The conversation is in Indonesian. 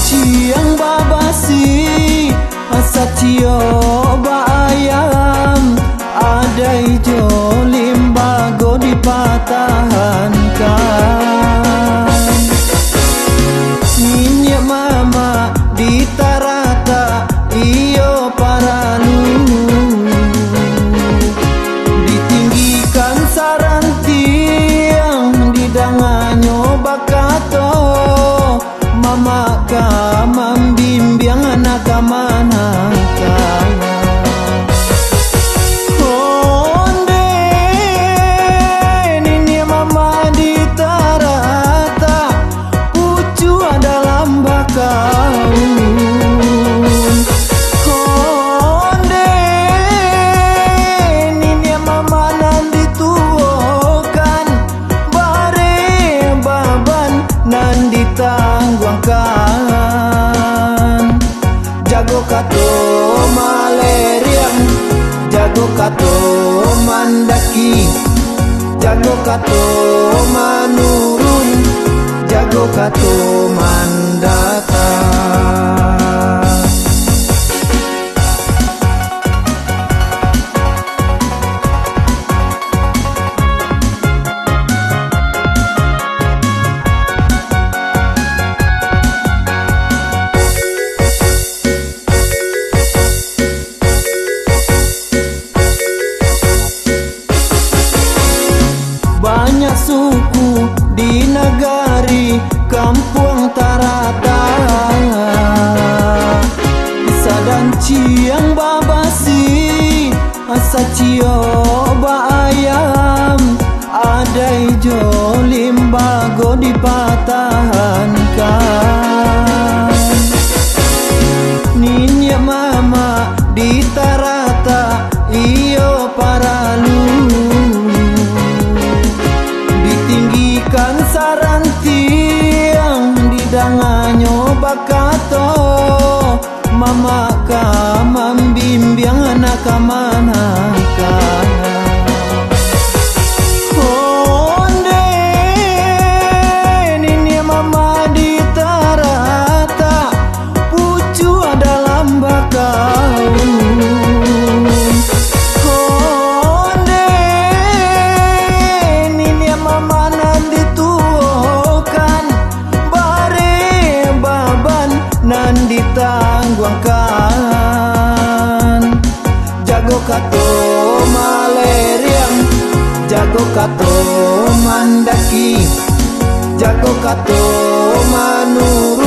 ciang babasi satio bayam adai jolim bago dipatahankan. Minyak mama ditarata iyo para lulu ditinggikan saranti yang didanganyo bakato mama ka membimbing anak manaka. Onde nini mama ditarata pucu dalam bakau. Onde nini mama nan dituokan bare baban nan ditangguangkan. Jago kato maleriang, jago kato mandaki, jago kato manurun, jago kato mandata. Banyak suku di negari kampung Tarata, sadan ciang babasi sacio bayam adai jolim bago dipatahankan. Ninya mama ditarata iyo para lulu ditinggikan saranti yang didanganyo bakato mama ka membimbing anak manaka. Onde nini mama ditarata pucu dalam bakau. Nan ditangguangkan. Jago kato maleriang, jago kato mandaki, jago kato manuru,